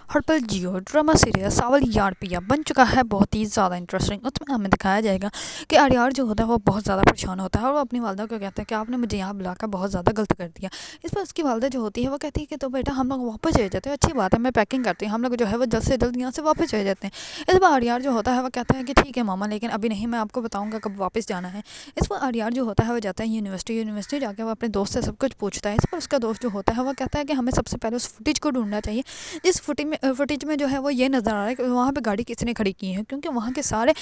हर पल जियो drama serial सावल यार पिया बन चुका है बहुत ही ज़्यादा इंटरेस्टिंग। उसमें हमें दिखाया जाएगा कि आर्यार जो होता है वो बहुत ज़्यादा परेशान होता है और वो अपनी वालदा को कहता है कि आपने मुझे यहाँ बुलाकर बहुत ज़्यादा गलत कर दिया। इस पर उसकी वालदा जो होती है वो कहती है कि तो बेटा हम लोग वापस चले जाते हैं, अच्छी बात है, मैं पैकिंग करती हूँ, हम लोग जो है वो जल्द से जल्द यहाँ से वापस चले जाते हैं। इस पर आर्यार जो होता है वो कहता है कि ठीक है मामा, लेकिन अभी नहीं, मैं आपको बताऊँगा कब वापस जाना है। इस पर आर्यार जो होता है वो जाता है यूनिवर्सिटी जाकर वो अपने दोस्त से सब कुछ पूछता है। इस पर उसका दोस्त जो होता है वो कहता है कि हमें सबसे पहले उस फुटेज को ढूंढना चाहिए जिस फुटेज में जो है वो ये नज़र आ रहा है कि वहाँ पे गाड़ी किसने खड़ी की है, क्योंकि वहाँ के सारे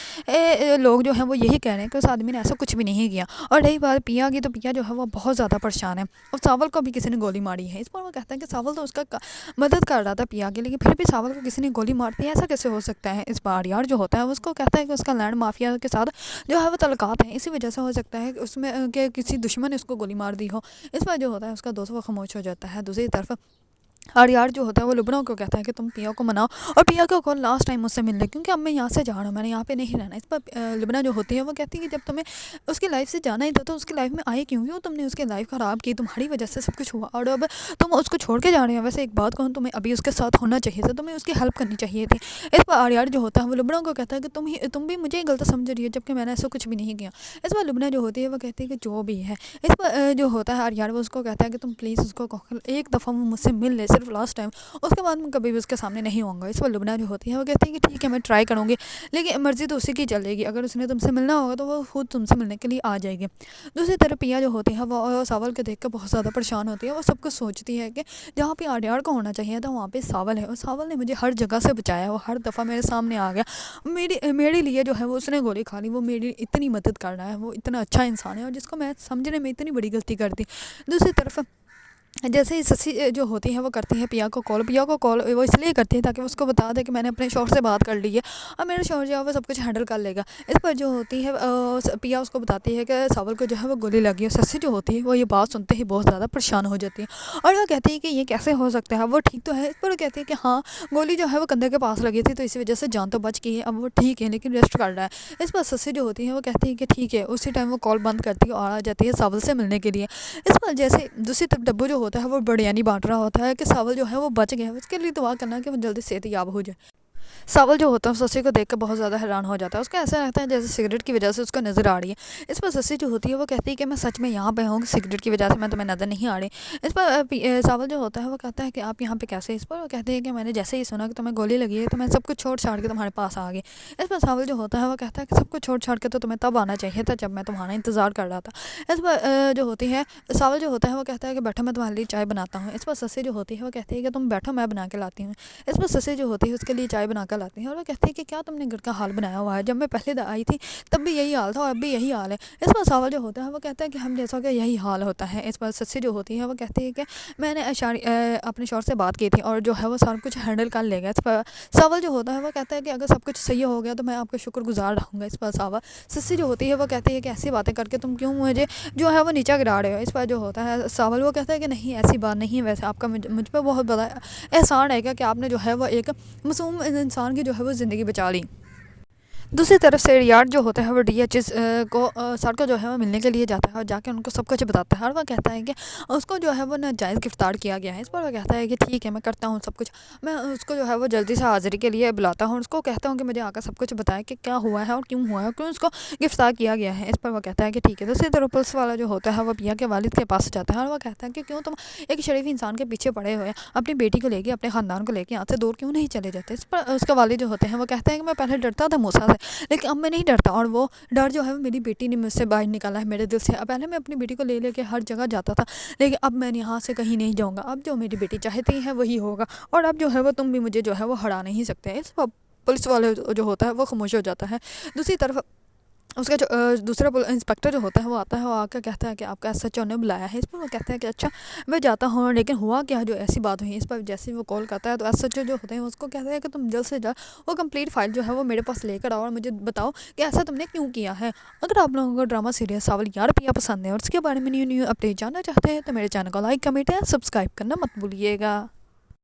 लोग जो हैं वो यही कह रहे हैं कि उस आदमी ने ऐसा कुछ भी नहीं किया। और रही बात पिया की, तो पिया जो है वो बहुत ज़्यादा परेशान है और सावल को भी किसी ने गोली मारी है। इस पर वो कहता है कि सावल तो उसका मदद कर रहा था पिया की, लेकिन फिर भी सावल को किसी ने गोली मार दी, ऐसा कैसे हो सकता है। इस बार यार जो होता है उसको कहता है कि उसका लैंड माफिया के साथ जो है वो तल्लुकात हैं, इसी वजह से हो सकता है कि उसमें कि किसी दुश्मन ने उसको गोली मार दी हो। इस पर जो होता है उसका दोस्त वो खामोश हो जाता है। दूसरी तरफ आर्यार जो होता है वो लुबना को कहता है कि तुम पिया को मनाओ और पिया को कॉल लास्ट टाइम मुझसे मिल ले, क्योंकि अब मैं यहाँ से जा रहा हूँ, मैंने यहाँ पे नहीं रहना। इस पर लुबना जो होती है वो कहती है कि जब तुम्हें उसकी लाइफ से जाना ही था तो उसकी लाइफ में आए क्यों तुमने उसकी लाइफ ख़राब की, तुम्हारी वजह से सब कुछ हुआ और अब तुम उसको छोड़ के जा रहे हो। वैसे एक बात कहूँ, तुम्हें अभी उसके साथ होना चाहिए था, तुम्हें उसकी हेल्प करनी चाहिए थी। इस पर आर्यार जो होता है वो लुबना को कहता है कि तुम भी मुझे गलत समझ रही हो, जबकि मैंने ऐसा कुछ भी नहीं किया। इस पर लुबना जो होती है वो कहती है कि जो भी है। इस पर जो होता है आर्यार वो उसको कहता है कि तुम प्लीज़ उसको एक दफ़ा वो मुझसे मिल ले, सिर्फ लास्ट टाइम, उसके बाद मैं कभी भी उसके सामने नहीं आऊँगा। इस पर लुबना जो होती है वो कहती है कि ठीक है मैं ट्राई करूँगी, लेकिन मर्ज़ी तो उसी की चलेगी, अगर उसने तुमसे मिलना होगा तो वो खुद तुमसे मिलने के लिए आ जाएगी। दूसरी तरफ पिया जो होती है वो सावल को देख कर बहुत ज़्यादा परेशान होती है। वो सब कुछ सोचती है कि जहाँ पे आर्यार को होना चाहिए था वहाँ पे सावल है, और सावल ने मुझे हर जगह से बचाया, वो हर दफ़ा मेरे सामने आ गया, मेरे लिए जो है वो उसने गोली खा ली, वो मेरी इतनी मदद कर रहा है, वो इतना अच्छा इंसान है और जिसको मैं समझने में इतनी बड़ी गलती कर दी। दूसरी तरफ जैसे ही ससी जो होती है वो करती है पिया को कॉल वो इसलिए करती है ताकि वो उसको बता दे कि मैंने अपने शौहर से बात कर ली है और मेरा शौहर जो है वो सब कुछ हैंडल कर लेगा। इस पर जो होती है पिया उसको बताती है कि सावल को जो है वो गोली लगी है। ससी जो होती है वो ये बात सुनते ही बहुत ज़्यादा परेशान हो जाती है और वो कहती है कि ये कैसे हो सकता है, वो ठीक तो है। इस पर वो कहती है कि हाँ, गोली जो है वो कंधे के पास लगी थी तो इसी वजह से जान तो बच गई है, अब वो ठीक है लेकिन रेस्ट कर रहा है। इस पर ससी जो होती है वो कहती है कि ठीक है, उसी टाइम वो कॉल बंद करती है और आ जाती है सावल से मिलने के लिए। इस पर जैसे दूसरी तरफ डब्बू जो होता है वो बिरयानी बांट रहा होता है कि सावल जो है वो बच गया है, उसके लिए दुआ करना कि वो जल्दी सेहतयाब हो जाए। सावल जो होता है ससी को देखकर बहुत ज़्यादा हैरान हो जाता है, उसको ऐसा लगता है जैसे सिगरेट की वजह से उसको नज़र आ रही है। इस पर ससी जो होती है वो कहती है कि मैं सच में यहाँ पे हूँ, सिगरेट की वजह से मैं तुम्हें नज़र नहीं आ रही। इस पर सावल जो होता है वो कहता है कि आप यहाँ पे कैसे। इस पर वो कहते हैं कि मैंने जैसे ही सुना कि तुम्हें गोली लगी है तो मैं सब कुछ छोड़ छाड़ के तुम्हारे पास आ गई। इस पर सावल जो होता है वो कहता है कि सब कुछ छोड़ छाड़ के तो तुम्हें तब आना चाहिए था जब मैं तुम्हारा इंतज़ार कर रहा था। इस पर जो होती है सावल जो होता है वो कहता है कि बैठो मैं तुम्हारे लिए चाय बनाता हूँ। इस पर ससी जो होती है वो कहती है कि तुम बैठो मैं बना के लाती हूँ। इस पर ससी जो होती है उसके लिए चाय बना कर लाती है और वो कहती है कि क्या तुमने घर का हाल बनाया हुआ है, जब मैं पहले आई थी तब भी यही हाल था और अब भी यही हाल है। इस पर सावल जो होता है वो कहता है कि हम जैसा कि यही हाल होता है। इस पर सस्सी जो होती है वो कहती है कि मैंने अपने शौहर से बात की थी और जो है वो सारा कुछ हैंडल कर लेगा। इस पर सावल जो होता है वो कहता है कि अगर सब कुछ सही हो गया तो मैं आपका शुक्रगुजार रहूँगा। इस पर सस्सी जो होती है वो कहती है कि ऐसी बातें करके तुम क्यों मुझे जो है वो नीचा गिरा रहे हो। इस पर जो होता है सावल वो कहता है कि नहीं ऐसी बात नहीं है, वैसे आपका मुझ पर बहुत बड़ा एहसान है कि आपने जो है वो एक मासूम इंसान की जो है वो ज़िंदगी बचा ली। दूसरी तरफ से रियाड जो होता है वो डीएचएस सर को जो है वो मिलने के लिए जाता है और जाके उनको सब कुछ बताता है और वह कहता है कि उसको जो है वो नाजायज़ गिरफ्तार किया गया है। इस पर वह कहता है कि ठीक है मैं करता हूँ सब कुछ, मैं उसको जो है वो जल्दी से हाज़िरी के लिए बुलाता हूँ, उसको कहता हूँ कि मुझे आकर सब कुछ बताए कि क्या हुआ है और क्यों हुआ है, क्यों उसको गिरफ्तार किया गया है। इस पर वह कहता है कि ठीक है। दूसरी तरफ पुलिस वाला जो होता है वो पिया के वालिद के पास जाता है और वह कहता है कि क्यों तुम एक शरीफ इंसान के पीछे पड़े हुए अपनी बेटी को लेके अपने ख़ानदान को लेके यहाँ से दूर क्यों नहीं चले जाते। इस पर उसके वालिद जो होते हैं वो कहते हैं कि मैं पहले डरता था मूसा से, लेकिन अब मैं नहीं डरता और वो डर जो है वो मेरी बेटी ने मुझसे बाहर निकाला है मेरे दिल से। अब पहले मैं अपनी बेटी को ले लेके हर जगह जाता था, लेकिन अब मैं यहाँ से कहीं नहीं जाऊँगा, अब जो मेरी बेटी चाहती है वही होगा और अब जो है वो तुम भी मुझे जो है वो हरा नहीं सकते। इस पर पुलिस वाले जो होता है वो खामोश हो जाता है। दूसरी तरफ उसका जो दूसरा इंस्पेक्टर जो होता है वो आता है, वो आकर कहता है कि आपका एसएचओ ने बुलाया है। इस पर वो कहता है कि अच्छा मैं जाता हूँ, लेकिन हुआ क्या जो ऐसी बात हुई। इस पर जैसे ही वो कॉल करता है तो एसएचओ जो होते हैं उसको कहता है कि तुम जल्द से जल्द वो कंप्लीट फाइल जो है वो मेरे पास लेकर आओ और मुझे बताओ कि ऐसा तुमने क्यों किया है। अगर आप लोगों को ड्रामा सीरियल सावल यार पिया पसंद है और उसके बारे में न्यू अपडेट जानना चाहते हैं तो मेरे चैनल को लाइक कमेंट एंड सब्सक्राइब करना मत भूलिएगा।